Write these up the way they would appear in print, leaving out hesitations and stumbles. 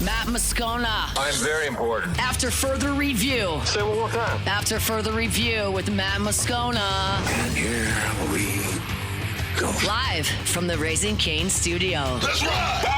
Matt Moscona. I'm very important. After further review. Say it one more time. After further review with Matt Moscona. And here we go. Live from the Raising Cane studio. Let's ride!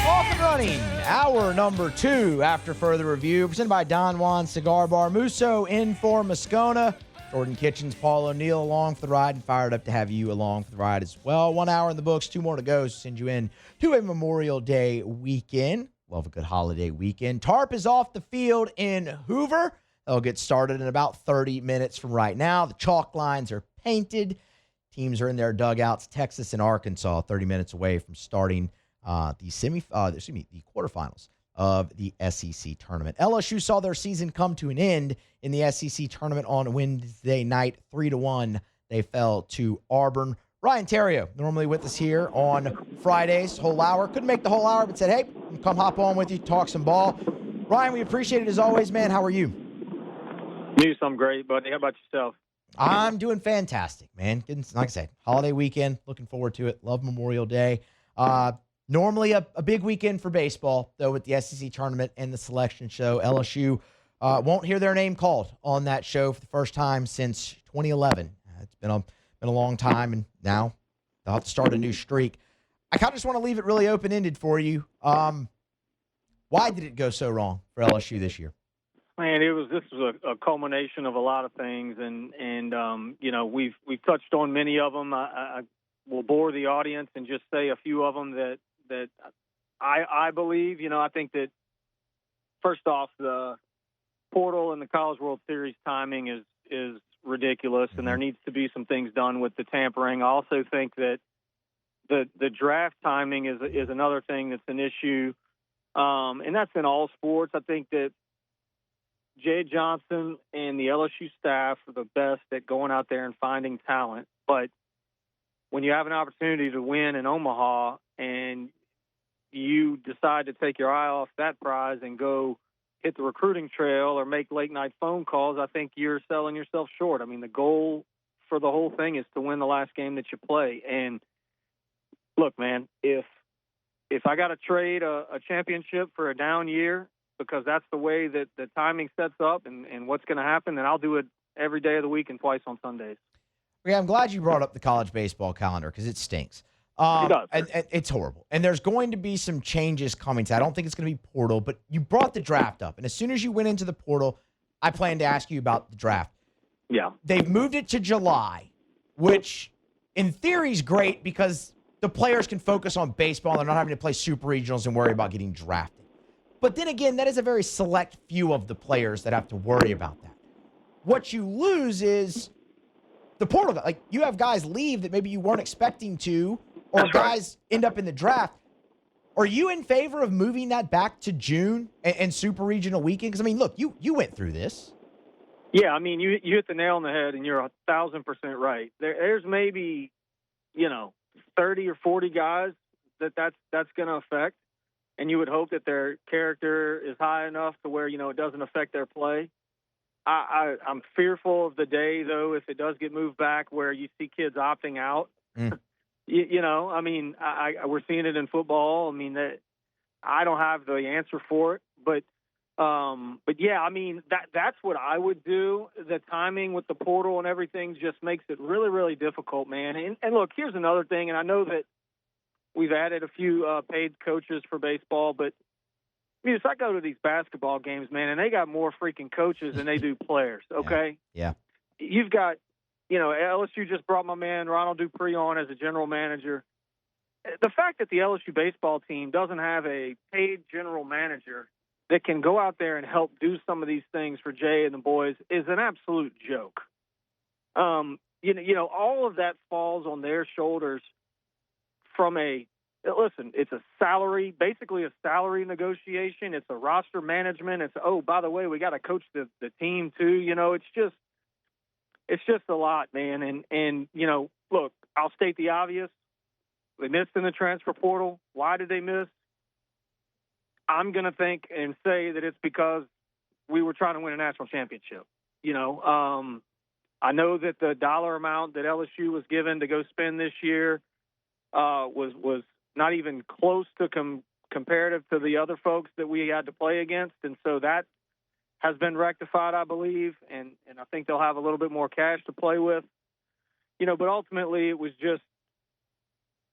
Off and running, hour number 2 after further review, presented by Don Juan Cigar Bar. Musso in for Moscona. Jordan Kitchens, Paul O'Neill along for the ride, and fired up to have you along for the ride as well. 1 hour in the books, 2 more to go. So send you in to a Memorial Day weekend. Love a good holiday weekend. Tarp is off the field in Hoover. They'll get started in about 30 minutes from right now. The chalk lines are painted. Teams are in their dugouts. Texas and Arkansas, 30 minutes away from starting the quarterfinals of the SEC tournament. LSU saw their season come to an end in the SEC tournament on Wednesday night, 3-1. They fell to Auburn. Ryan Theriot, normally with us here on Fridays, whole hour. Couldn't make the whole hour, but said, hey, come hop on with you, talk some ball. Ryan, we appreciate it as always, man. How are you? News, I'm great, buddy. How about yourself? I'm doing fantastic, man. Like I said, holiday weekend. Looking forward to it. Love Memorial Day. Normally a big weekend for baseball, though, with the SEC tournament and the selection show. LSU won't hear their name called on that show for the first time since 2011. It's been a long time, and now they'll have to start a new streak. I kind of just want to leave it really open-ended for you. Why did it go so wrong for LSU this year? Man, this was a culmination of a lot of things, and you know, we've touched on many of them. I will bore the audience and just say a few of them that I believe. You know, I think that first off, the portal and the College World Series timing is ridiculous, and there needs to be some things done with the tampering. I also think that the draft timing is another thing that's an issue, and that's in all sports. I think that Jay Johnson and the LSU staff are the best at going out there and finding talent. But when you have an opportunity to win in Omaha and you decide to take your eye off that prize and go hit the recruiting trail or make late-night phone calls, I think you're selling yourself short. I mean, the goal for the whole thing is to win the last game that you play. And, look, man, if I got to trade a championship for a down year, because that's the way that the timing sets up and what's going to happen, then I'll do it every day of the week and twice on Sundays. Okay, I'm glad you brought up the college baseball calendar because it stinks. It does. And it's horrible. And there's going to be some changes coming. So I don't think it's going to be portal, but you brought the draft up. And as soon as you went into the portal, I plan to ask you about the draft. Yeah. They've moved it to July, which in theory is great because the players can focus on baseball. They're not having to play super regionals and worry about getting drafted. But then again, that is a very select few of the players that have to worry about that. What you lose is the portal. Like, you have guys leave that maybe you weren't expecting to, or That's guys end up in the draft. Are you in favor of moving that back to June and super regional weekend? Because, I mean, look, you went through this. Yeah, I mean, you hit the nail on the head, and you're 1,000% right. There's maybe, 30 or 40 guys that's going to affect. And you would hope that their character is high enough to where, it doesn't affect their play. I'm fearful of the day, though, if it does get moved back where you see kids opting out. Mm. I mean, we're seeing it in football. I mean, I don't have the answer for it. But yeah, I mean, that's what I would do. The timing with the portal and everything just makes it really, really difficult, man. And look, here's another thing, and I know that we've added a few paid coaches for baseball, but I mean, I go to these basketball games, man, and they got more freaking coaches than they do players, okay? Yeah. You've got, LSU just brought my man Ronald Dupree on as a general manager. The fact that the LSU baseball team doesn't have a paid general manager that can go out there and help do some of these things for Jay and the boys is an absolute joke. All of that falls on their shoulders from it's a salary, basically a salary negotiation. It's a roster management. It's, by the way, we got to coach the team too. It's just a lot, man. And look, I'll state the obvious. They missed in the transfer portal. Why did they miss? I'm going to think and say that it's because we were trying to win a national championship. I know that the dollar amount that LSU was given to go spend this year was not even close to comparative to the other folks that we had to play against, and so that has been rectified, I believe, and I think they'll have a little bit more cash to play with. But ultimately it was just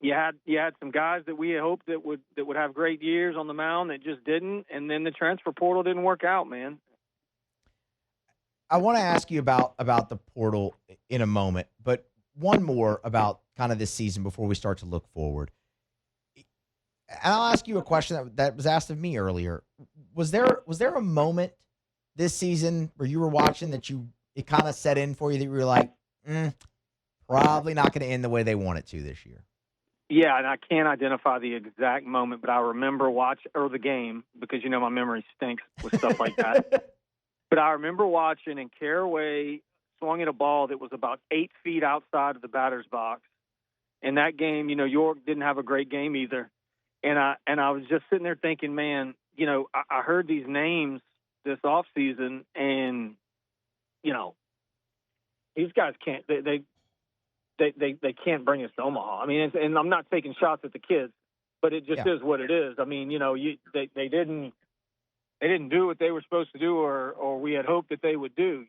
you had some guys that we had hoped that would have great years on the mound that just didn't, and then the transfer portal didn't work out, man. I want to ask you about the portal in a moment, but one more about kind of this season before we start to look forward. And I'll ask you a question that was asked of me earlier. Was there a moment this season where you were watching that it kind of set in for you that you were like, probably not going to end the way they want it to this year? Yeah, and I can't identify the exact moment, but I remember the game because, my memory stinks with stuff like that. But I remember watching, and Caraway swung at a ball that was about 8 feet outside of the batter's box. In that game, York didn't have a great game either. And I was just sitting there thinking, man, I heard these names this offseason, and, these guys can't, they can't bring us to Omaha. I mean, and I'm not taking shots at the kids, but it just is what it is. I mean, they didn't do what they were supposed to do, or we had hoped that they would do.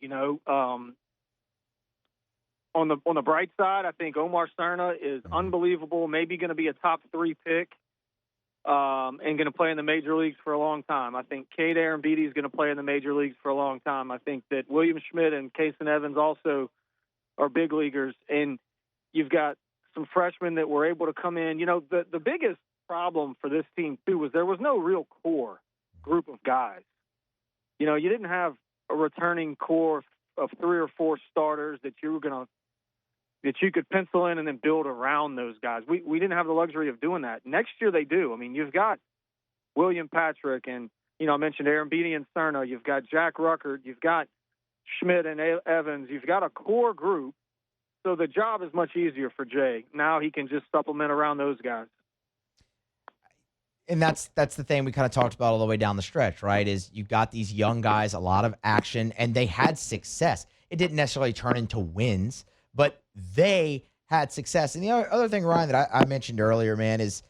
On the bright side, I think Omar Cerna is unbelievable. Maybe going to be a top 3 pick, and going to play in the major leagues for a long time. I think Cade Arambidi is going to play in the major leagues for a long time. I think that William Schmidt and Kason Evans also are big leaguers, and you've got some freshmen that were able to come in. The biggest problem for this team too was there was no real core group of guys. You didn't have a returning core of 3 or 4 starters that you could pencil in and then build around those guys. We didn't have the luxury of doing that. Next year they do. I mean, you've got William Patrick and, I mentioned Arambidi and Cerna. You've got Jack Ruckert. You've got Schmidt and Evans. You've got a core group. So the job is much easier for Jay. Now he can just supplement around those guys. And that's the thing we kind of talked about all the way down the stretch, right? Is you got these young guys, a lot of action, and they had success. It didn't necessarily turn into wins, but they had success. And the other thing, Ryan, that I mentioned earlier, man, is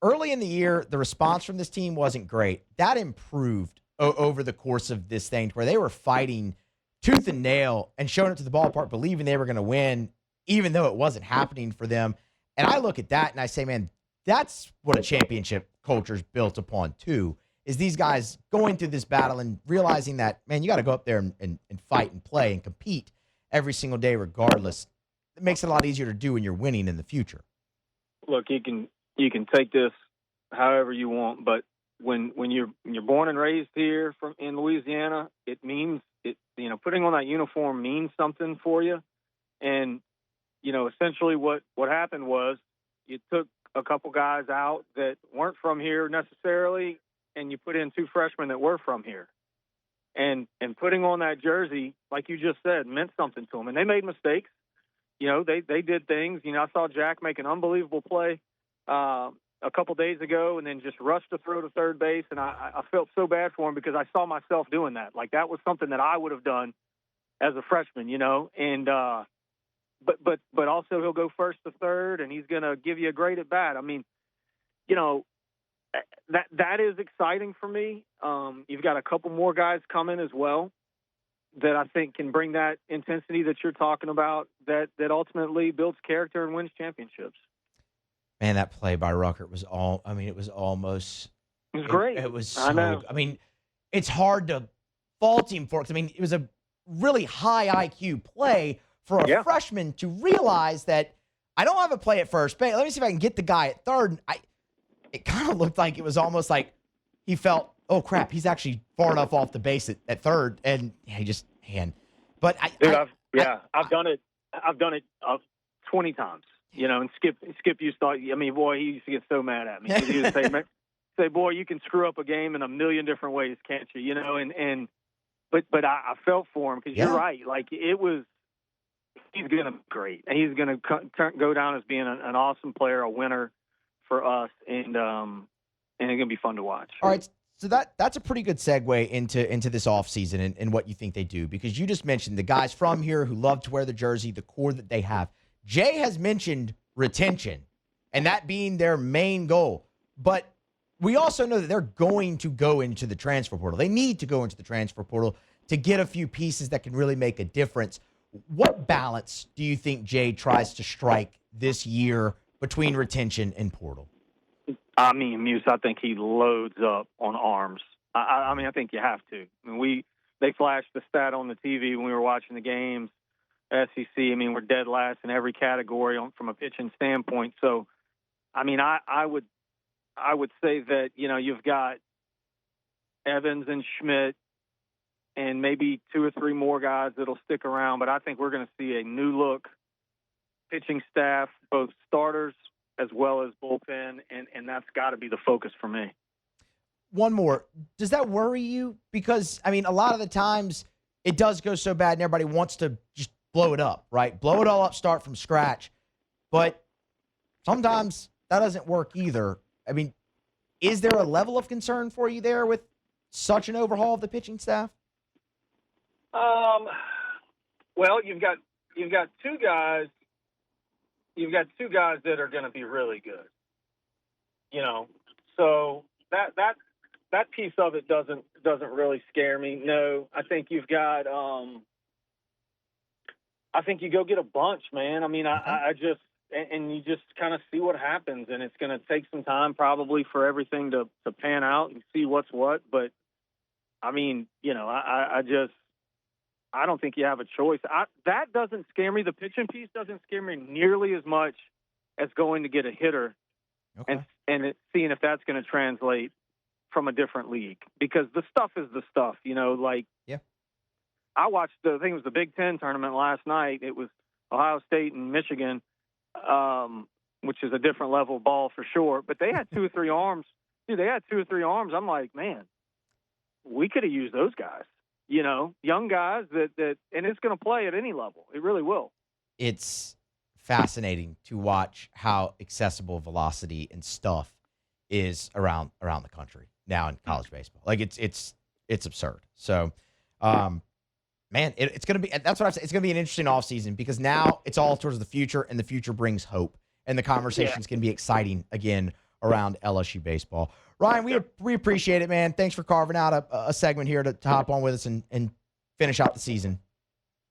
early in the year, the response from this team wasn't great. That improved over the course of this thing, where they were fighting tooth and nail and showing up to the ballpark believing they were going to win, even though it wasn't happening for them. And I look at that and I say, man, that's what a championship culture is built upon too, is these guys going through this battle and realizing that, man, you got to go up there and fight and play and compete every single day regardless. It makes it a lot easier to do when you're winning in the future. Look, you can take this however you want, but when you're born and raised here in Louisiana, it means putting on that uniform means something for you. And essentially what happened was you took a couple guys out that weren't from here necessarily, and you put in 2 freshmen that were from here. And putting on that jersey, like you just said, meant something to them. And they made mistakes. They did things. I saw Jack make an unbelievable play a couple days ago and then just rushed to throw to third base. And I felt so bad for him because I saw myself doing that. Like, that was something that I would have done as a freshman, and but also he'll go first to third, and he's going to give you a great at bat. I mean, that is exciting for me. You've got a couple more guys coming as well that I think can bring that intensity that you're talking about, that ultimately builds character and wins championships. Man, that play by Ruckert was it was almost. It was great. It was so, it's hard to fault him for it. It was a really high IQ play for a freshman to realize that I don't have a play at first base. Let me see if I can get the guy at third. It kind of looked like it was almost like he felt, oh crap, he's actually far enough off the base at third, and he just But I've done it. I've done it 20 times. And Skip used to. Boy, he used to get so mad at me. He would say, boy, you can screw up a game in a million different ways, can't you? But I felt for him because you're right. Like, it was. He's going to be great, and he's going to go down as being an awesome player, a winner for us, and it's going to be fun to watch. All right, So that's a pretty good segue into this offseason and what you think they do, because you just mentioned the guys from here who love to wear the jersey, the core that they have. Jay has mentioned retention and that being their main goal. But we also know that they're going to go into the transfer portal. They need to go into the transfer portal to get a few pieces that can really make a difference. What balance do you think Jay tries to strike this year between retention and portal? I mean, Musso, I think he loads up on arms. I mean, I think you have to. I mean, they flashed the stat on the TV when we were watching the games. SEC, I mean, we're dead last in every category from a pitching standpoint. So, I mean, I would say that, you know, you've got Evans and Schmidt and maybe 2 or 3 more guys that'll stick around. But I think we're going to see a new look pitching staff, both starters as well as bullpen, and that's got to be the focus for me. One more. Does that worry you? Because, I mean, a lot of the times it does go so bad and everybody wants to just blow it up, right? Blow it all up, start from scratch. But sometimes that doesn't work either. I mean, is there a level of concern for you there with such an overhaul of the pitching staff? Well, you've got 2 guys. You've got 2 guys that are going to be really good. You know, so that piece of it doesn't really scare me. No, I think you've got. I think you go get a bunch, man. I mean, I just and you just kind of see what happens, and it's going to take some time probably for everything to pan out and see what's what. But I mean, you know, I don't think you have a choice. That doesn't scare me. The pitching piece doesn't scare me nearly as much as going to get a hitter and seeing if that's going to translate from a different league, because the stuff is the stuff, you know, like I watched I think it was the Big Ten tournament last night. It was Ohio State and Michigan, which is a different level of ball for sure, but they had 2 or 3 arms. Dude, they had 2 or 3 arms. I'm like, man, we could have used those guys. You know, young guys that and it's going to play at any level. It really will. It's fascinating to watch how accessible velocity and stuff is around the country now in college baseball. Like it's absurd. So, man, it's going to be, that's what I've said. It's going to be an interesting offseason because now it's all towards the future, and the future brings hope, and the conversations can be exciting again around LSU baseball. Ryan, we appreciate it, man. Thanks for carving out a segment here to hop on with us and finish out the season.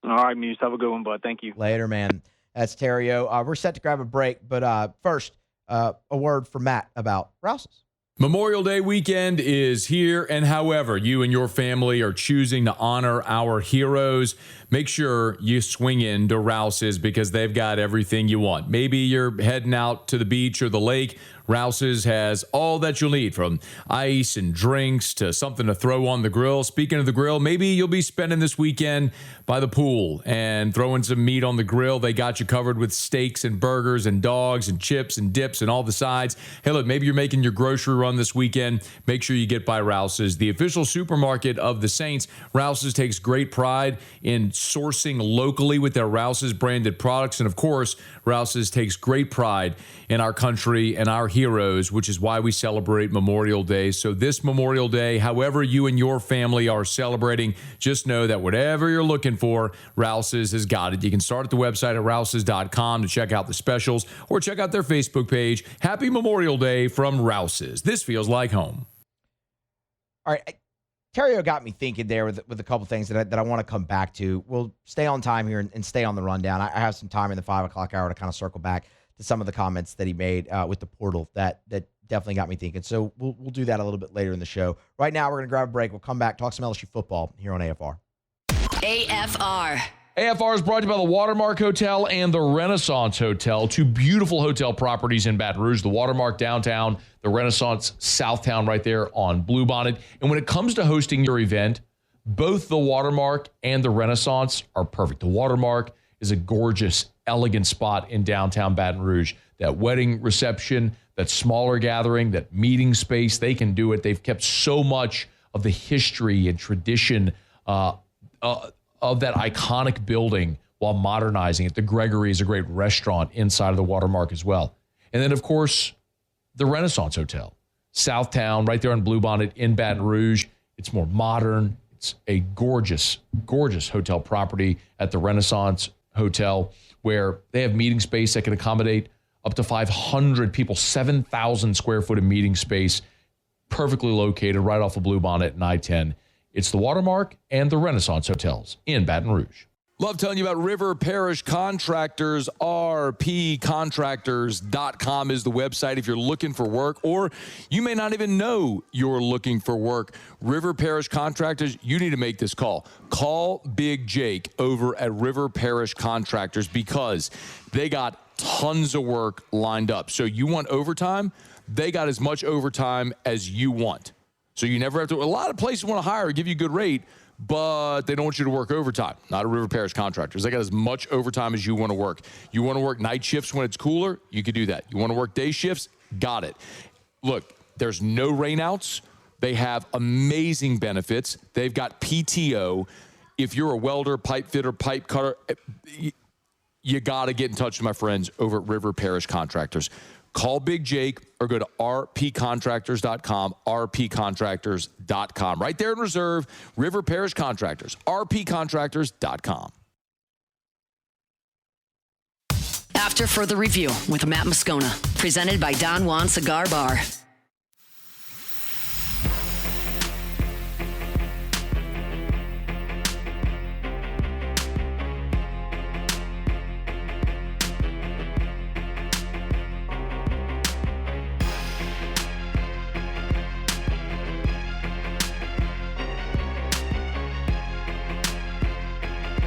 All right, Muse. Have a good one, bud. Thank you. Later, man. That's Theriot. We're set to grab a break, but first, a word from Matt about Rouse's. Memorial Day weekend is here, and however you and your family are choosing to honor our heroes, make sure you swing in to Rouse's because they've got everything you want. Maybe you're heading out to the beach or the lake. Rouse's has all that you'll need, from ice and drinks to something to throw on the grill. Speaking of the grill, maybe you'll be spending this weekend by the pool and throwing some meat on the grill. They got you covered with steaks and burgers and dogs and chips and dips and all the sides. Hey, look, maybe you're making your grocery run this weekend. Make sure you get by Rouse's, the official supermarket of the Saints. Rouse's takes great pride in sourcing locally with their Rouse's branded products. And of course, Rouse's takes great pride in our country and our heroes, which is why we celebrate Memorial Day. So this Memorial Day, however you and your family are celebrating, just know that whatever you're looking for, Rouse's has got it. You can start at the website at rouses.com to check out the specials or check out their Facebook page. Happy Memorial Day from Rouse's. This feels like home. All right. Theriot got me thinking there with a couple things that I want to come back to. We'll stay on time here and stay on the rundown. I have some time in the 5 o'clock hour to kind of circle back to some of the comments that he made with the portal that definitely got me thinking. So we'll do that a little bit later in the show. Right now, we're going to grab a break. We'll come back, talk some LSU football here on AFR. AFR. AFR is brought to you by the Watermark Hotel and the Renaissance Hotel, 2 beautiful hotel properties in Baton Rouge, the Watermark downtown, the Renaissance Southtown right there on Bluebonnet. And when it comes to hosting your event, both the Watermark and the Renaissance are perfect. The Watermark is a gorgeous, elegant spot in downtown Baton Rouge. That wedding reception, that smaller gathering, that meeting space, they can do it. They've kept so much of the history and tradition of that iconic building while modernizing it. The Gregory is a great restaurant inside of the Watermark as well. And then, of course, the Renaissance Hotel. Southtown, right there on Bluebonnet in Baton Rouge. It's more modern. It's a gorgeous, gorgeous hotel property at the Renaissance Hotel where they have meeting space that can accommodate up to 500 people, 7,000 square foot of meeting space, perfectly located right off of Bluebonnet and I-10. It's the Watermark and the Renaissance Hotels in Baton Rouge. Love telling you about River Parish Contractors. rpcontractors.com is the website if you're looking for work, or you may not even know you're looking for work. River Parish Contractors, you need to make this call. Call Big Jake over at River Parish Contractors because they got tons of work lined up. So you want overtime? They got as much overtime as you want. So you never have to. A lot of places want to hire, give you a good rate, but they don't want you to work overtime. Not a River Parish Contractors. They got as much overtime as you want to work. You want to work night shifts when it's cooler? You could do that. You want to work day shifts? Got it. Look, there's no rainouts. They have amazing benefits. They've got PTO. If you're a welder, pipe fitter, pipe cutter, you got to get in touch with my friends over at River Parish Contractors. Call Big Jake or go to rpcontractors.com, rpcontractors.com. Right there in Reserve, River Parish Contractors, rpcontractors.com. After Further Review with Matt Moscona, presented by Don Juan Cigar Bar.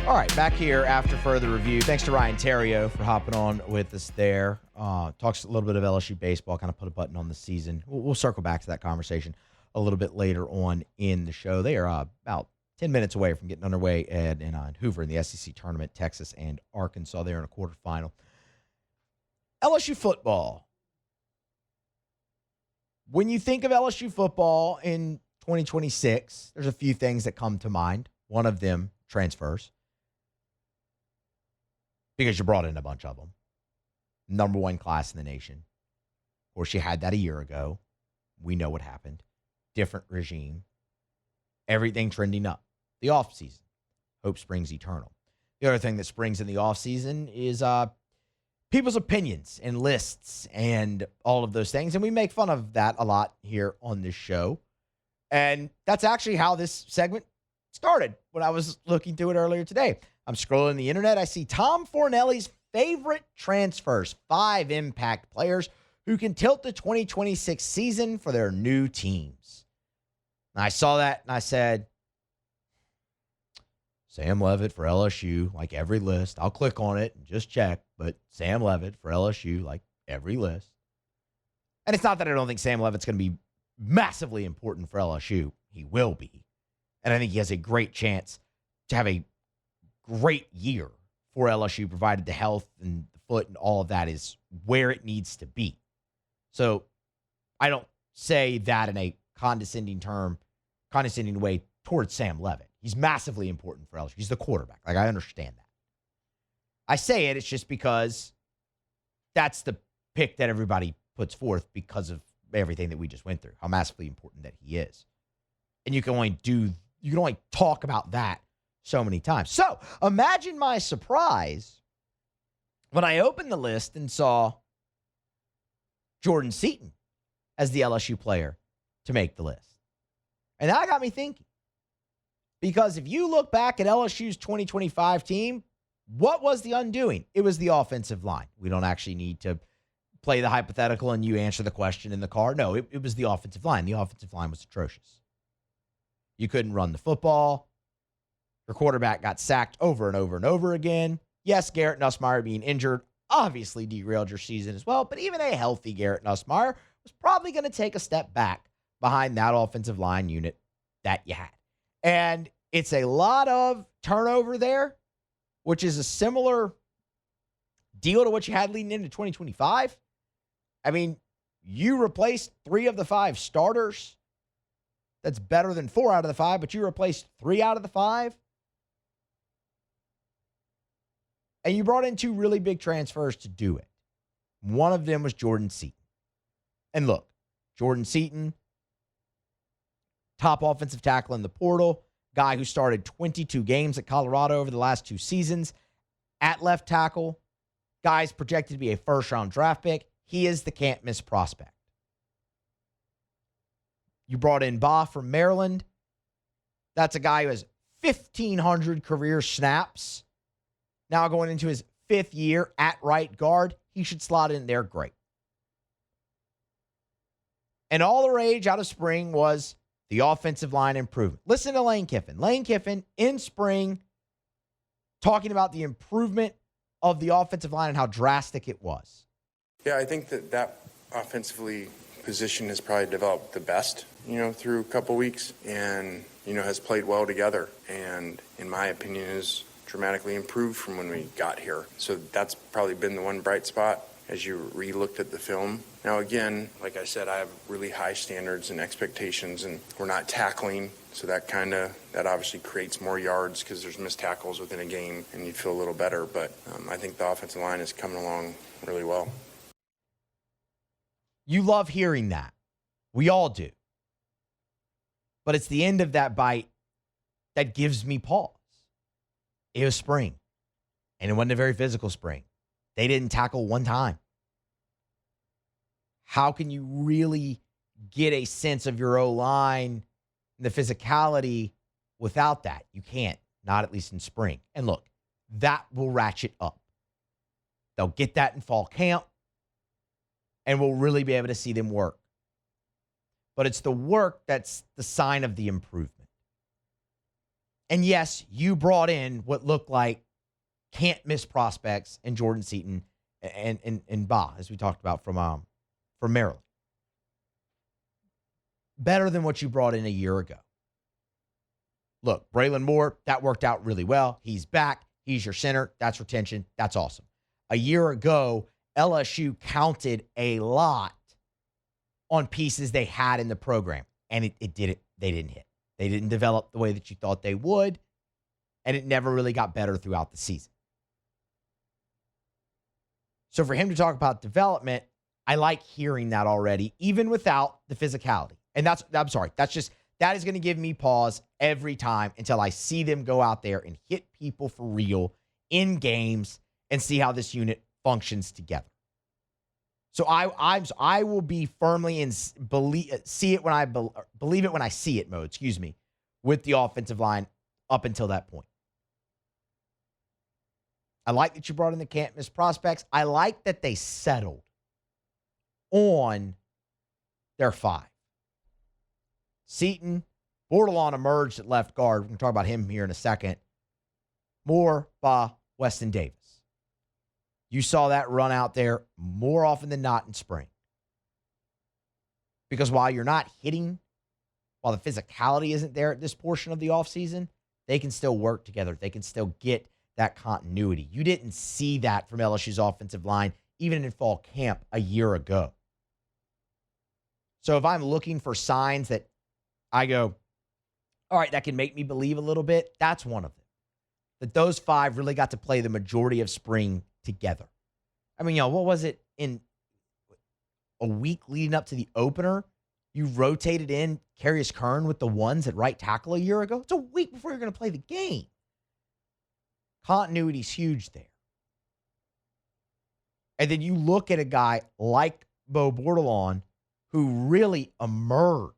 All right, back here after Further Review. Thanks to Ryan Theriot for hopping on with us there. Talks a little bit of LSU baseball, kind of put a button on the season. We'll circle back to that conversation a little bit later on in the show. They are about 10 minutes away from getting underway in Hoover in the SEC tournament, Texas and Arkansas. They're in a quarterfinal. LSU football. When you think of LSU football in 2026, there's a few things that come to mind. One of them, transfers. Because you brought in a bunch of them. Number one class in the nation. Of course, you had that a year ago. We know what happened. Different regime. Everything trending up. The offseason. Hope springs eternal. The other thing that springs in the offseason is people's opinions and lists and all of those things. And we make fun of that a lot here on this show. And that's actually how this segment started when I was looking through it earlier today. I'm scrolling the internet. I see Tom Fornelli's favorite transfers, 5 impact players who can tilt the 2026 season for their new teams. And I saw that and I said, Sam Leavitt for LSU, like every list. I'll click on it and just check, but Sam Leavitt for LSU, like every list. And it's not that I don't think Sam Leavitt's going to be massively important for LSU. He will be. And I think he has a great chance to have a great year for LSU, provided the health and the foot and all of that is where it needs to be. So I don't say that in a condescending way towards Sam Leavitt. He's massively important for LSU. He's the quarterback. Like, I understand that. I say it's just because that's the pick that everybody puts forth because of everything that we just went through, how massively important that he is. And you can only talk about that so many times. So imagine my surprise when I opened the list and saw Jordan Seaton as the LSU player to make the list. And that got me thinking. Because if you look back at LSU's 2025 team, what was the undoing? It was the offensive line. We don't actually need to play the hypothetical and you answer the question in the car. No, it was the offensive line. The offensive line was atrocious. You couldn't run the football. Your quarterback got sacked over and over and over again. Yes, Garrett Nussmeier being injured obviously derailed your season as well, but even a healthy Garrett Nussmeier was probably going to take a step back behind that offensive line unit that you had. And it's a lot of turnover there, which is a similar deal to what you had leading into 2025. I mean, you replaced 3 of the 5 starters. That's better than 4 out of the 5, but you replaced 3 out of the 5. And you brought in 2 really big transfers to do it. One of them was Jordan Seaton. And look, Jordan Seaton, top offensive tackle in the portal, guy who started 22 games at Colorado over the last 2 seasons. At left tackle, guy's projected to be a first-round draft pick. He is the can't-miss prospect. You brought in Ba from Maryland. That's a guy who has 1,500 career snaps. Now going into his 5th year at right guard. He should slot in there great. And all the rage out of spring was the offensive line improvement. Listen to Lane Kiffin. Lane Kiffin in spring talking about the improvement of the offensive line and how drastic it was. Yeah, I think that offensively position has probably developed the best, through a couple weeks and, has played well together and, in my opinion, is dramatically improved from when we got here. So that's probably been the one bright spot as you re-looked at the film. Now, again, like I said, I have really high standards and expectations, and we're not tackling, so that obviously creates more yards because there's missed tackles within a game, and you feel a little better. But I think the offensive line is coming along really well. You love hearing that. We all do. But it's the end of that bite that gives me pause. It was spring, and it wasn't a very physical spring. They didn't tackle one time. How can you really get a sense of your O-line and the physicality without that? You can't, not at least in spring. And look, that will ratchet up. They'll get that in fall camp, and we'll really be able to see them work. But it's the work that's the sign of the improvement. And yes, you brought in what looked like can't-miss prospects in Jordan Seaton and Ba, as we talked about from Maryland. Better than what you brought in a year ago. Look, Braylon Moore, that worked out really well. He's back. He's your center. That's retention. That's awesome. A year ago, LSU counted a lot on pieces they had in the program, and they didn't hit. They didn't develop the way that you thought they would, and it never really got better throughout the season. So for him to talk about development, I like hearing that already, even without the physicality. And that is going to give me pause every time until I see them go out there and hit people for real in games and see how this unit functions together. So I will be firmly in believe it when I see it mode, with the offensive line up until that point. I like that you brought in the can't miss prospects. I like that they settled on their 5. Seaton, Bordelon emerged at left guard. We're going to talk about him here in a second. Moore, Ba, Weston Davis. You saw that run out there more often than not in spring. Because while you're not hitting, while the physicality isn't there at this portion of the offseason, they can still work together. They can still get that continuity. You didn't see that from LSU's offensive line, even in fall camp a year ago. So if I'm looking for signs that I go, all right, that can make me believe a little bit, that's one of them. That those 5 really got to play the majority of spring together. I mean, what was it in a week leading up to the opener? You rotated in Carius Kern with the ones at right tackle a year ago. It's a week before you're going to play the game. Continuity's huge there. And then you look at a guy like Bo Bordelon who really emerged,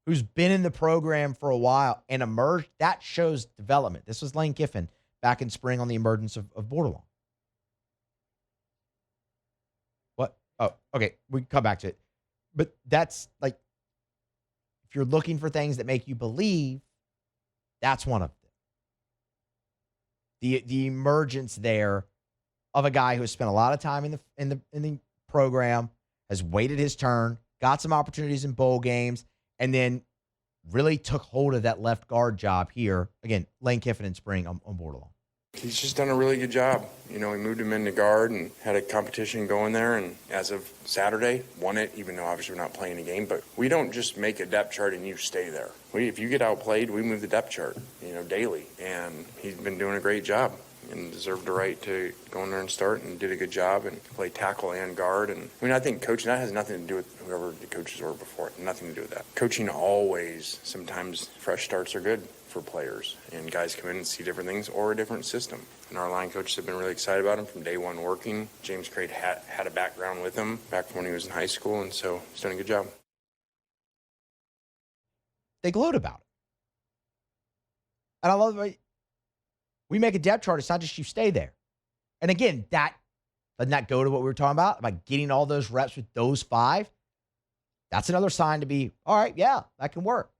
who's been in the program for a while and emerged. That shows development. This was Lane Kiffin back in spring on the emergence of Bordelon. What? Oh, okay. We can come back to it. But that's like, if you're looking for things that make you believe, that's one of them. The emergence there of a guy who has spent a lot of time in the program, has waited his turn, got some opportunities in bowl games, and then really took hold of that left guard job here. Again, Lane Kiffin in spring on Bordelon. He's just done a really good job. We moved him into guard and had a competition going there, and as of Saturday, won it, even though obviously we're not playing a game. But we don't just make a depth chart and you stay there. If you get outplayed, we move the depth chart, daily. And he's been doing a great job. and deserved the right to go in there and start, and did a good job and play tackle and guard. And I mean, I think coaching, that has nothing to do with whoever the coaches were before. Nothing to do with that. Coaching always, sometimes fresh starts are good for players, and guys come in and see different things or a different system. And our line coaches have been really excited about him from day one working. James Craig had a background with him back from when he was in high school, and so he's done a good job. They gloat about it. And I love the way we make a depth chart. It's not just you stay there. And again, doesn't that go to what we were talking about getting all those reps with those 5? That's another sign to be, all right, yeah, that can work.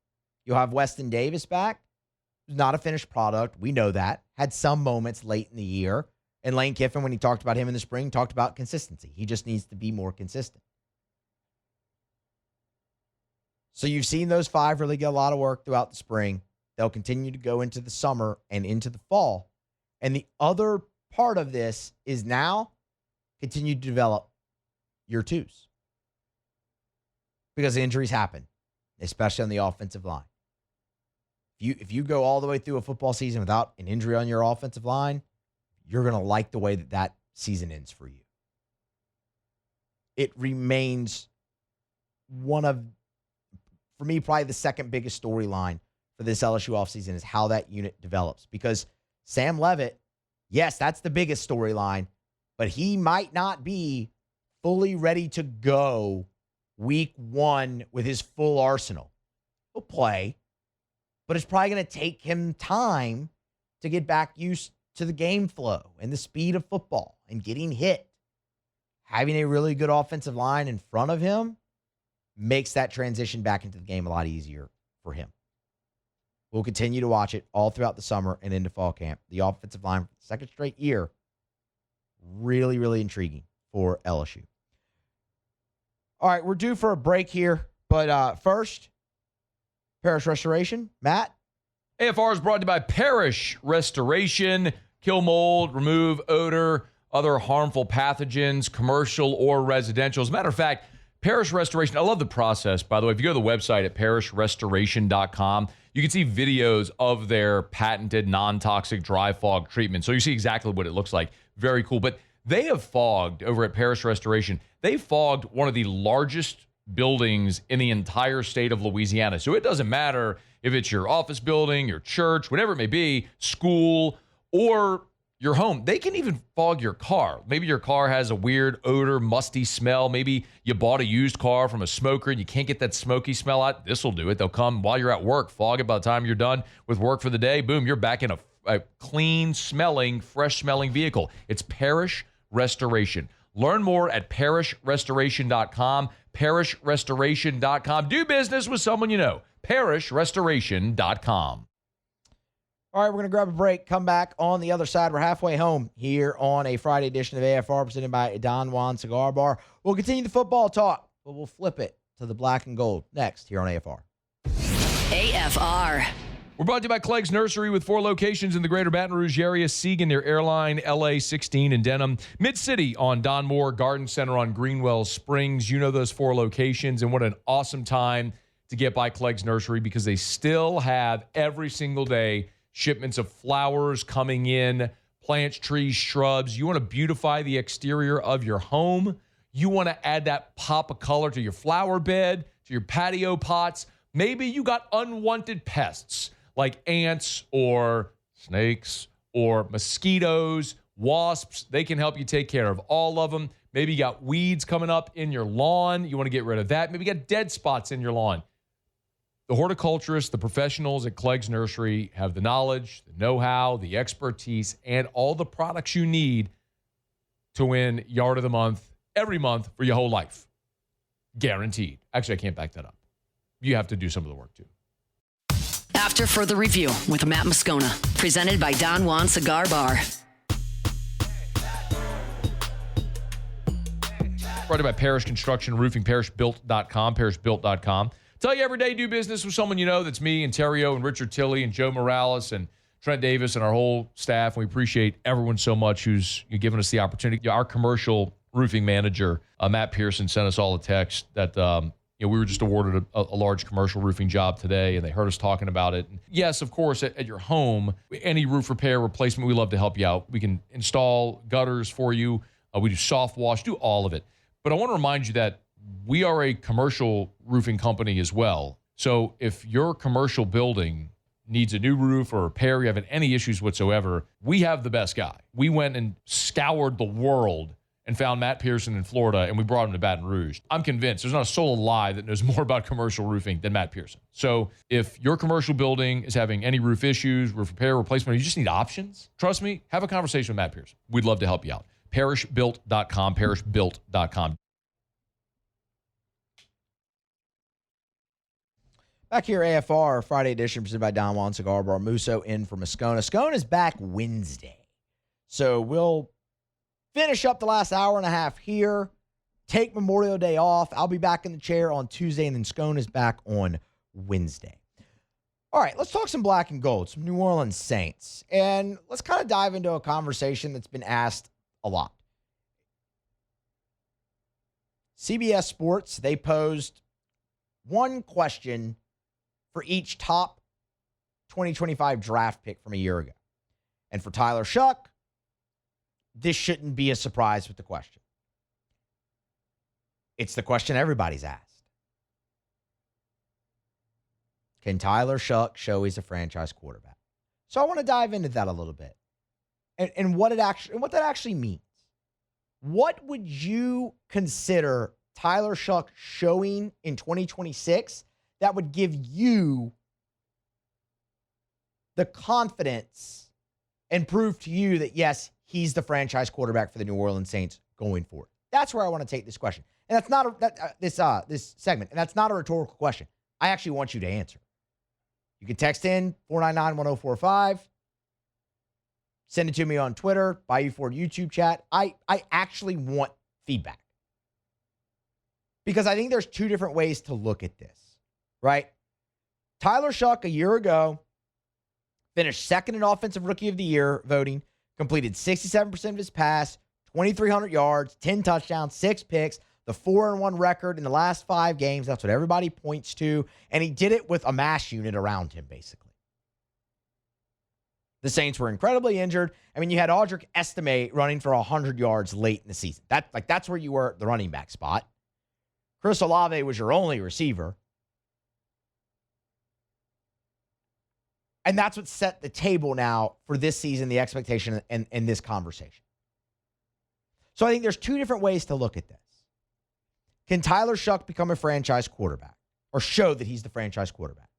You'll have Weston Davis back. Not a finished product. We know that. Had some moments late in the year. And Lane Kiffin, when he talked about him in the spring, talked about consistency. He just needs to be more consistent. So you've seen those 5 really get a lot of work throughout the spring. They'll continue to go into the summer and into the fall. And the other part of this is now continue to develop your 2s. Because injuries happen, especially on the offensive line. If you go all the way through a football season without an injury on your offensive line, you're going to like the way that season ends for you. It remains one of, for me, probably the second biggest storyline for this LSU offseason is how that unit develops. Because Sam Leavitt, yes, that's the biggest storyline, but he might not be fully ready to go week 1 with his full arsenal. He'll play, but it's probably going to take him time to get back used to the game flow and the speed of football and getting hit. Having a really good offensive line in front of him makes that transition back into the game a lot easier for him. We'll continue to watch it all throughout the summer and into fall camp. The offensive line for the second straight year, really, really intriguing for LSU. All right, we're due for a break here, but first, Parish Restoration. Matt? AFR is brought to you by Parish Restoration. Kill mold, remove odor, other harmful pathogens, commercial or residential. As a matter of fact, Parish Restoration, I love the process, by the way. If you go to the website at parishrestoration.com, you can see videos of their patented non-toxic dry fog treatment. So you see exactly what it looks like. Very cool. But they have fogged, over at Parish Restoration, they fogged one of the largest buildings in the entire state of Louisiana. So it doesn't matter if it's your office building, your church, whatever it may be, school, or your home. They can even fog your car. Maybe your car has a weird odor, musty smell. Maybe you bought a used car from a smoker and you can't get that smoky smell out. This will do it. They'll come while you're at work, fog it. By the time you're done with work for the day, boom, you're back in a clean-smelling, fresh-smelling vehicle. It's Parish Restoration. Learn more at parishrestoration.com. Parishrestoration.com. Do business with someone you know. Parishrestoration.com. All right, we're going to grab a break, come back on the other side. We're halfway home here on a Friday edition of AFR presented by Don Juan Cigar Bar. We'll continue the football talk, but we'll flip it to the black and gold next here on AFR. AFR. We're brought to you by Clegg's Nursery with 4 locations in the greater Baton Rouge area. Siegen near Airline, LA 16 in Denham. Mid-City on Don Moore, Garden Center on Greenwell Springs. You know those 4 locations, and what an awesome time to get by Clegg's Nursery because they still have every single day shipments of flowers coming in, plants, trees, shrubs. You want to beautify the exterior of your home. You want to add that pop of color to your flower bed, to your patio pots. Maybe you got unwanted pests like ants or snakes or mosquitoes, wasps. They can help you take care of all of them. Maybe you got weeds coming up in your lawn. You want to get rid of that. Maybe you got dead spots in your lawn. The horticulturists, the professionals at Clegg's Nursery have the knowledge, the know-how, the expertise, and all the products you need to win Yard of the Month every month for your whole life. Guaranteed. Actually, I can't back that up. You have to do some of the work, too. After further review with Matt Moscona, presented by Don Juan Cigar Bar. Brought to you by Parish Construction Roofing, parishbuilt.com, parishbuilt.com. Tell you every day, do business with someone you know. That's me and Theriot and Richard Tilley and Joe Morales and Trent Davis and our whole staff. And we appreciate everyone so much who's giving us the opportunity. Our commercial roofing manager, Matt Pearson, sent us all a text that We were just awarded a large commercial roofing job today, and they heard us talking about it. And yes, of course, at your home, any roof repair, replacement, we love to help you out. We can install gutters for you. We do soft wash, do all of it. But I want to remind you that we are a commercial roofing company as well. So if your commercial building needs a new roof or repair, you have any issues whatsoever, we have the best guy. We went and scoured the world and found Matt Pearson in Florida, and we brought him to Baton Rouge. I'm convinced there's not a soul alive that knows more about commercial roofing than Matt Pearson. So if your commercial building is having any roof issues, roof repair, replacement, or you just need options, trust me, have a conversation with Matt Pearson. We'd love to help you out. Parishbuilt.com, parishbuilt.com. Back here, AFR, Friday edition, presented by Don Juan Cigar Bar. Musso in for Moscona. Scona's back Wednesday. So we'll finish up the last hour and a half here, take Memorial Day off. I'll be back in the chair on Tuesday, and then Scona's back on Wednesday. All right, let's talk some black and gold, some New Orleans Saints. And let's kind of dive into a conversation that's been asked a lot. CBS Sports, they posed one question for each top 2025 draft pick from a year ago. And for Tyler Shough, this shouldn't be a surprise with the question. It's the question everybody's asked. Can Tyler Shough show he's a franchise quarterback? So I want to dive into that a little bit and what that actually means. What would you consider Tyler Shough showing in 2026 that would give you the confidence and prove to you that, yes, he's the franchise quarterback for the New Orleans Saints going forward? That's where I want to take this question. And that's not this segment. And that's not a rhetorical question. I actually want you to answer. You can text in 499-1045. Send it to me on Twitter, Bayou Ford YouTube chat. I actually want feedback. Because I think there's two different ways to look at this, right? Tyler Shough, a year ago, finished second in Offensive Rookie of the Year voting, completed 67% of his pass, 2,300 yards, 10 touchdowns, 6 picks, the 4-1 record in the last 5 games. That's what everybody points to. And he did it with a mash unit around him, basically. The Saints were incredibly injured. I mean, you had Audric Estime running for 100 yards late in the season. That's where you were at the running back spot. Chris Olave was your only receiver. And that's what set the table now for this season, the expectation and this conversation. So I think there's two different ways to look at this. Can Tyler Shough become a franchise quarterback or show that he's the franchise quarterback?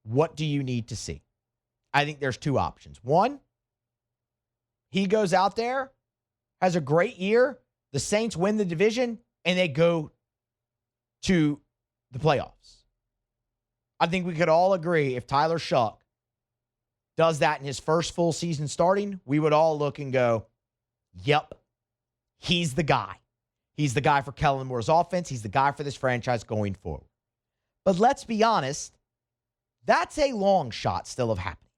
What do you need to see? I think there's two options. One, he goes out there, has a great year, the Saints win the division, and they go to the playoffs. I think we could all agree if Tyler Shough does that in his first full season starting, we would all look and go, yep, he's the guy. He's the guy for Kellen Moore's offense. He's the guy for this franchise going forward. But let's be honest, that's a long shot still of happening.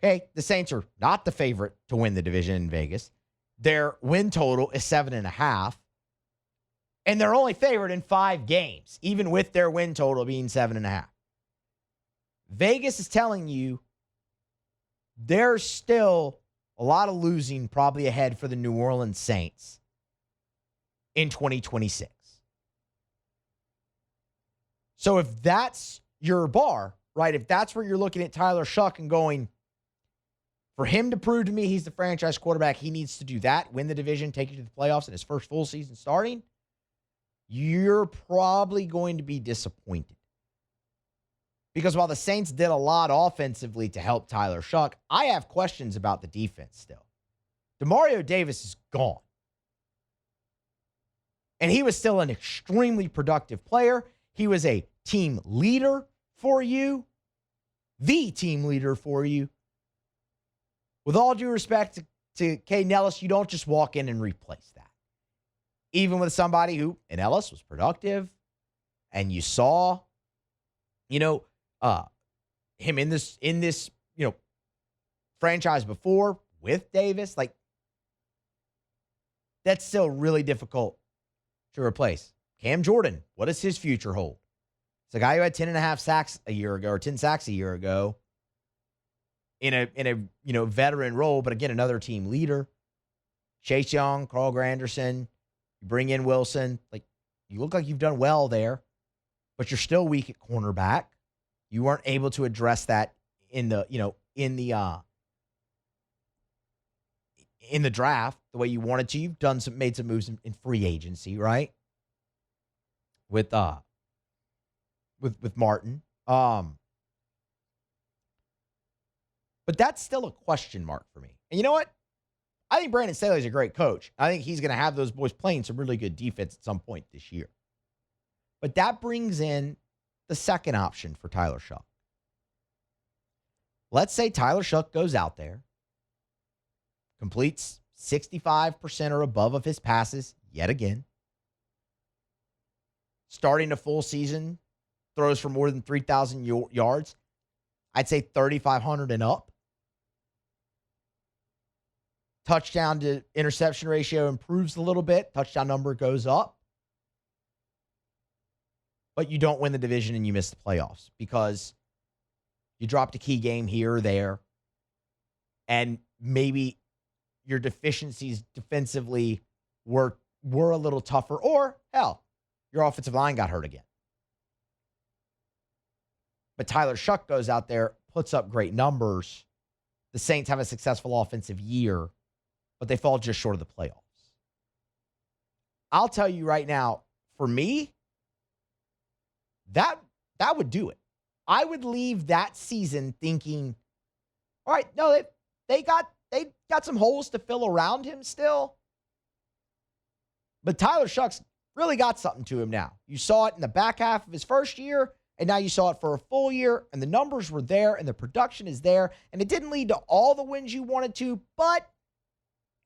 Okay, the Saints are not the favorite to win the division in Vegas. Their win total is 7.5. And they're only favored in 5 games, even with their win total being 7.5. Vegas is telling you there's still a lot of losing probably ahead for the New Orleans Saints in 2026. So if that's your bar, right, if that's where you're looking at Tyler Shough and going, for him to prove to me he's the franchise quarterback, he needs to do that, win the division, take you to the playoffs in his first full season starting, you're probably going to be disappointed. Because while the Saints did a lot offensively to help Tyler Shough, I have questions about the defense still. Demario Davis is gone. And he was still an extremely productive player. He was a team leader for you, the team leader for you. With all due respect to Caden Ellis, you don't just walk in and replace that. Even with somebody who, in Ellis, was productive, and you saw, him in this, franchise before with Davis, that's still really difficult to replace. Cam Jordan, what does his future hold? It's a guy who had 10.5 sacks a year ago, or 10 sacks a year ago in a veteran role, but again, another team leader. Chase Young, Carl Granderson, you bring in Wilson. Like, you look like you've done well there, but you're still weak at cornerback. You weren't able to address that in the draft the way you wanted to. You've made some moves in free agency, right? With Martin. But that's still a question mark for me. And you know what? I think Brandon Staley's a great coach. I think he's going to have those boys playing some really good defense at some point this year. But that brings in the second option for Tyler Shough. Let's say Tyler Shough goes out there, completes 65% or above of his passes yet again, starting a full season, throws for more than 3,000 yards. I'd say 3,500 and up. Touchdown to interception ratio improves a little bit. Touchdown number goes up. But you don't win the division and you miss the playoffs because you dropped a key game here or there. And maybe your deficiencies defensively were a little tougher. Or, hell, your offensive line got hurt again. But Tyler Shough goes out there, puts up great numbers. The Saints have a successful offensive year, but they fall just short of the playoffs. I'll tell you right now, for me, that would do it. I would leave that season thinking, all right, no, they got some holes to fill around him still. But Tyler Shough's really got something to him now. You saw it in the back half of his first year, and now you saw it for a full year, and the numbers were there, and the production is there, and it didn't lead to all the wins you wanted to, but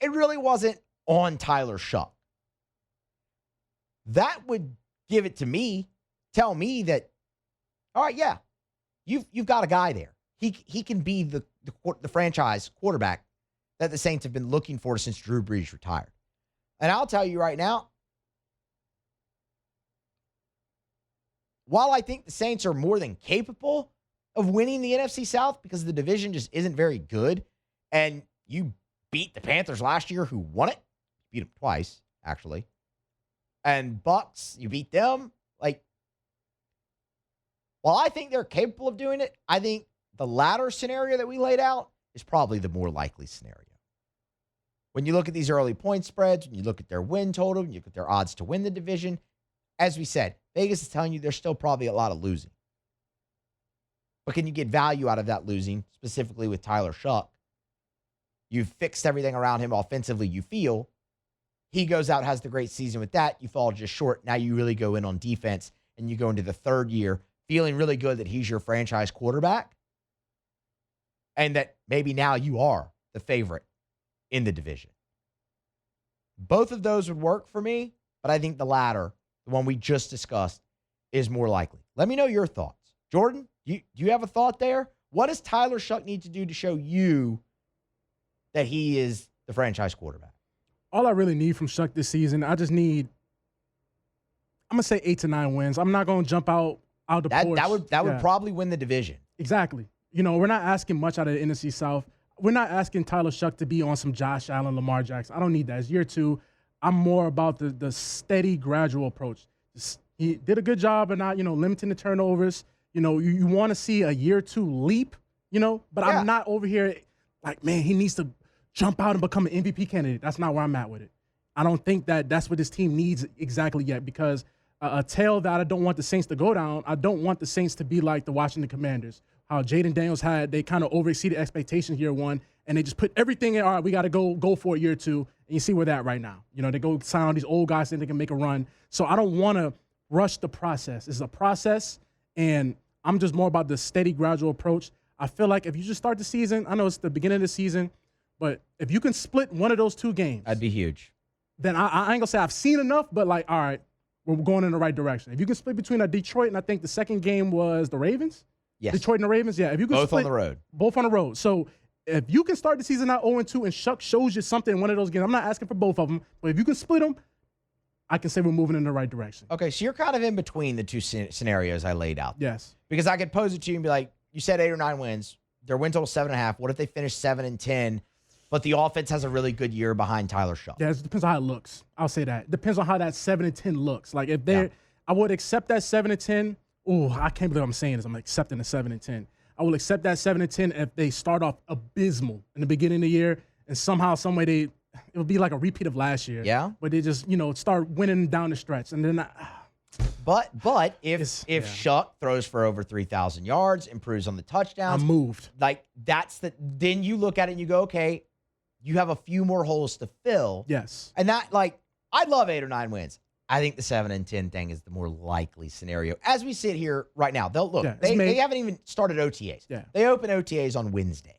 it really wasn't on Tyler Shough. That would give it to me, tell me that, all right, yeah, you've got a guy there. He can be the franchise quarterback that the Saints have been looking for since Drew Brees retired. And I'll tell you right now, while I think the Saints are more than capable of winning the NFC South because the division just isn't very good, and you beat the Panthers last year who won it, beat them twice, actually, and Bucks, you beat them. Like, while I think they're capable of doing it, I think the latter scenario that we laid out is probably the more likely scenario. When you look at these early point spreads, when you look at their win total, when you look at their odds to win the division, as we said, Vegas is telling you there's still probably a lot of losing. But can you get value out of that losing, specifically with Tyler Shough? You've fixed everything around him offensively, you feel. He goes out, has the great season with that. You fall just short. Now you really go in on defense, and you go into the third year feeling really good that he's your franchise quarterback, and that maybe now you are the favorite in the division. Both of those would work for me, but I think the latter, the one we just discussed, is more likely. Let me know your thoughts. Jordan, do you have a thought there? What does Tyler Shough need to do to show you that he is the franchise quarterback? All I really need from Shough this season, I'm going to say 8 to 9 wins. I'm not going to jump out the porch. That would probably win the division. Exactly. You know, we're not asking much out of the NFC South. We're not asking Tyler Shough to be on some Josh Allen, Lamar Jackson. I don't need that. It's year 2. I'm more about the steady, gradual approach. He did a good job of not, limiting the turnovers. You want to see a year 2 leap, but I'm not over here like, man, he needs to jump out and become an MVP candidate. That's not where I'm at with it. I don't think that's what this team needs exactly yet, because a tale that I don't want the Saints to go down, I don't want the Saints to be like the Washington Commanders, how Jaden Daniels they kind of overexceeded expectations year 1, and they just put everything in, all right, we got to go for it year 2, and you see where they're at right now. They go sign on these old guys and they can make a run. So I don't want to rush the process. It's a process, and I'm just more about the steady, gradual approach. I feel like if you just start the season, I know it's the beginning of the season, but if you can split one of those 2 games, that'd be huge. Then I ain't going to say I've seen enough, but like, all right, we're going in the right direction. If you can split between Detroit, and I think the second game was the Ravens? Yes. Detroit and the Ravens, yeah. If you can both on the road. Both on the road. So if you can start the season out 0-2 and Shough shows you something in one of those games, I'm not asking for both of them, but if you can split them, I can say we're moving in the right direction. Okay, so you're kind of in between the two scenarios I laid out. Yes. Because I could pose it to you and be like, you said 8 or 9 wins. Their win total 7.5. What if they finish 7-10, but the offense has a really good year behind Tyler Shough? Yeah, it depends on how it looks. I'll say that. Depends on how that 7-10 looks. Like if they're, I would accept that 7-10. Oh, I can't believe I'm saying this. I'm accepting the 7-10. I will accept that 7-10 if they start off abysmal in the beginning of the year and somehow, some way it would be like a repeat of last year. Yeah. But they just, start winning down the stretch. And then But if Shough throws for over 3,000 yards, improves on the touchdowns, I'm moved. Like then you look at it and you go, okay, you have a few more holes to fill. Yes. And that, like, I'd love 8 or 9 wins. I think the 7-10 thing is the more likely scenario. As we sit here right now, they haven't even started OTAs. Yeah. They open OTAs on Wednesday,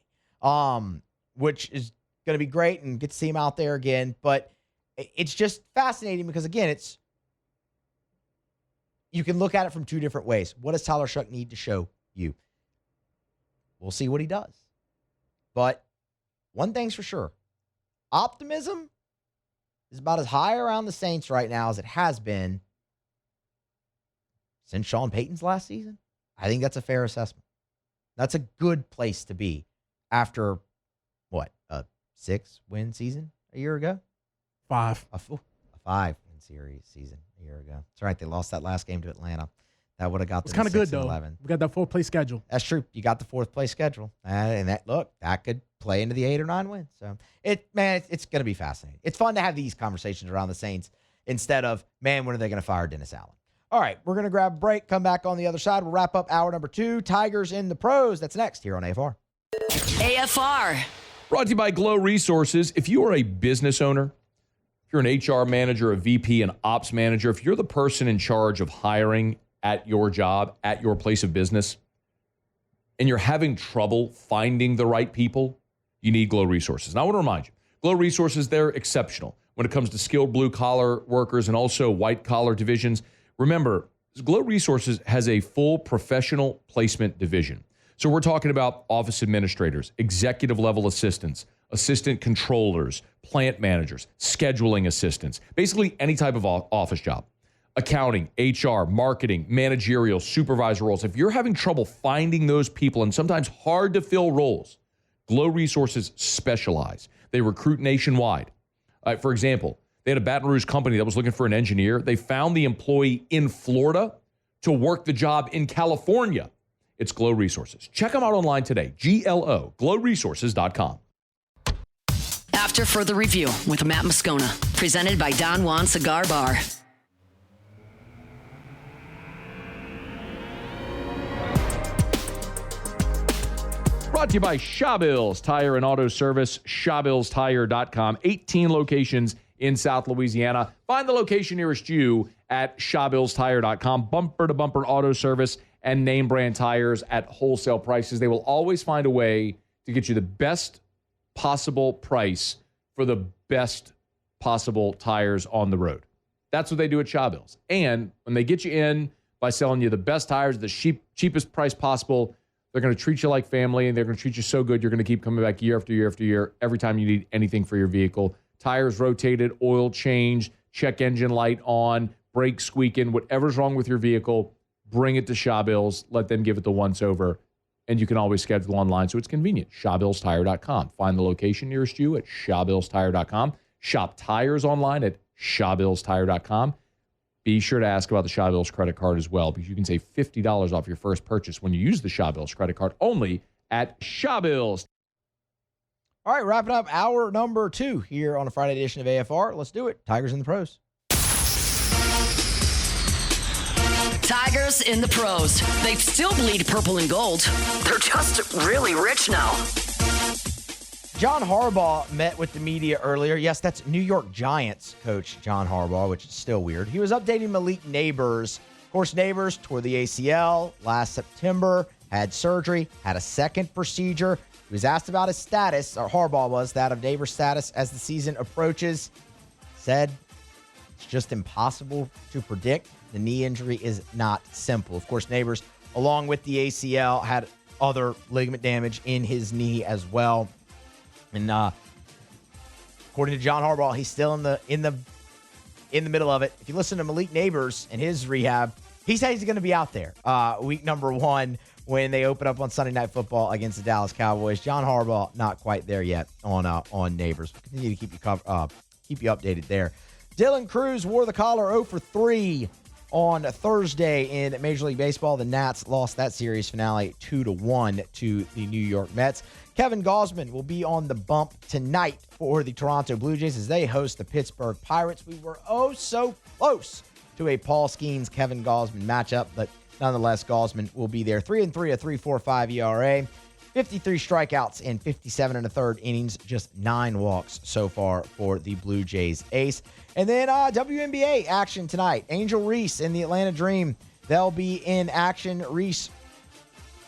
which is going to be great and get to see them out there again. But it's just fascinating because, again, you can look at it from two different ways. What does Tyler Shough need to show you? We'll see what he does. But one thing's for sure. Optimism is about as high around the Saints right now as it has been since Sean Payton's last season. I think that's a fair assessment. That's a good place to be after, a 6-win season a year ago? 5. A 5-win series season a year ago. That's right. They lost that last game to Atlanta. That would have got them. It's kind of good, though. 11. We got that 4th-place schedule. That's true. You got the 4th-place schedule. And that could play into the 8 or 9 wins. So, it's going to be fascinating. It's fun to have these conversations around the Saints instead of, man, when are they going to fire Dennis Allen? All right, we're going to grab a break, come back on the other side. We'll wrap up hour number 2, Tigers in the pros. That's next here on AFR. AFR. Brought to you by Glow Resources. If you are a business owner, if you're an HR manager, a VP, an ops manager, if you're the person in charge of hiring at your job, at your place of business, and you're having trouble finding the right people, you need Glow Resources. And I want to remind you, Glow Resources, they're exceptional when it comes to skilled blue-collar workers and also white-collar divisions. Remember, Glow Resources has a full professional placement division. So we're talking about office administrators, executive-level assistants, assistant controllers, plant managers, scheduling assistants, basically any type of office job. Accounting, HR, marketing, managerial, supervisor roles. If you're having trouble finding those people and sometimes hard to fill roles, Glow Resources specialize. They recruit nationwide. For example, they had a Baton Rouge company that was looking for an engineer. They found the employee in Florida to work the job in California. It's Glow Resources. Check them out online today. glowresources.com. After further review with Matt Moscona, presented by Don Juan Cigar Bar. Brought to you by Shawbills Tire and Auto Service, ShawbillsTire.com. 18 locations in South Louisiana. Find the location nearest you at ShawbillsTire.com. Bumper-to-bumper auto service and name brand tires at wholesale prices. They will always find a way to get you the best possible price for the best possible tires on the road. That's what they do at Shawbills. And when they get you in by selling you the best tires, the cheapest price possible, they're going to treat you like family, and they're going to treat you so good, you're going to keep coming back year after year after year, every time you need anything for your vehicle. Tires rotated, oil changed, check engine light on, brakes squeaking, whatever's wrong with your vehicle, bring it to Shawbills. Let them give it the once-over, and you can always schedule online, so it's convenient. ShawbillsTire.com. Find the location nearest you at ShawbillsTire.com. Shop tires online at ShawbillsTire.com. Be sure to ask about the Shawbills credit card as well, because you can save $50 off your first purchase when you use the Shawbills credit card only at Shawbills. All right, wrapping up hour number 2 here on a Friday edition of AFR. Let's do it. Tigers in the pros. Tigers in the pros. They still bleed purple and gold. They're just really rich now. John Harbaugh met with the media earlier. Yes, that's New York Giants coach John Harbaugh, which is still weird. He was updating Malik Neighbors. Of course, Neighbors tore the ACL last September, had surgery, had a second procedure. He was asked about his status, or Harbaugh was, that of Neighbors' status as the season approaches. Said it's just impossible to predict. The knee injury is not simple. Of course, Neighbors, along with the ACL, had other ligament damage in his knee as well. And according to John Harbaugh, he's still in the middle of it. If you listen to Malik Neighbors and his rehab, he said he's going to be out there week number 1 when they open up on Sunday Night Football against the Dallas Cowboys. John Harbaugh not quite there yet on Neighbors. We'll continue to keep you updated there. Dylan Cruz wore the collar 0 for 3 on Thursday in Major League Baseball. The Nats lost that series finale 2-1 to the New York Mets. Kevin Gausman will be on the bump tonight for the Toronto Blue Jays as they host the Pittsburgh Pirates. We were so close to a Paul Skeens Kevin Gausman matchup, but nonetheless, Gausman will be there. 3-3, a 3.45 ERA, 53 strikeouts in 57 1/3 innings, just 9 walks so far for the Blue Jays ace. And then WNBA action tonight. Angel Reese and the Atlanta Dream, they'll be in action. Reese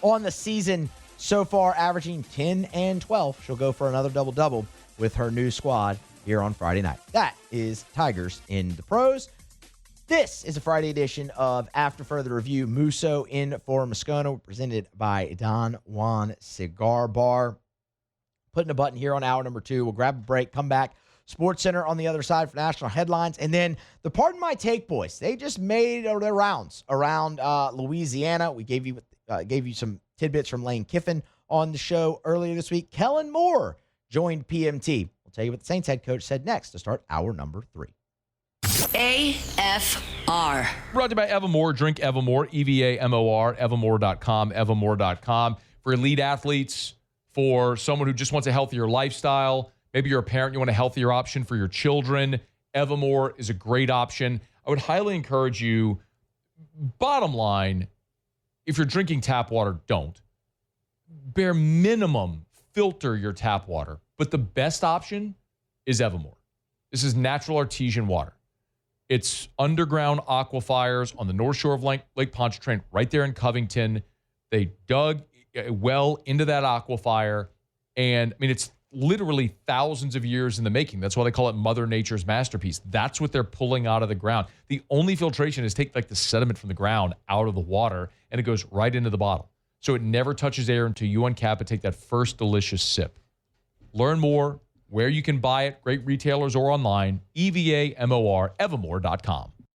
on the season so far averaging 10 and 12. She'll go for another double-double with her new squad here on Friday night. That is Tigers in the Pros. This is a Friday edition of After Further Review. Musso in for Moscona, presented by Don Juan Cigar Bar. Putting a button here on hour number 2. We'll grab a break, come back. Sports Center on the other side for national headlines. And then the Pardon My Take boys, they just made their rounds around Louisiana. We gave you some tidbits from Lane Kiffin on the show earlier this week. Kellen Moore joined PMT. We'll tell you what the Saints head coach said next to start hour number 3. AFR. Brought to you by Evermore. Drink Evermore, EVAMOR, evermore.com, evermore.com. For elite athletes, for someone who just wants a healthier lifestyle. Maybe you're a parent, you want a healthier option for your children. Evermore is a great option. I would highly encourage you, bottom line, if you're drinking tap water, don't. Bare minimum, filter your tap water. But the best option is Evermore. This is natural artesian water. It's underground aquifers on the north shore of Lake Pontchartrain, right there in Covington. They dug a well into that aquifer, and I mean, it's literally thousands of years in the making. That's why they call it Mother Nature's masterpiece. That's what they're pulling out of the ground. The only filtration is take like the sediment from the ground out of the water, and it goes right into the bottle. So it never touches air until you uncap it, take that first delicious sip. Learn more where you can buy it, great retailers or online, EVAMOR, evermore.com.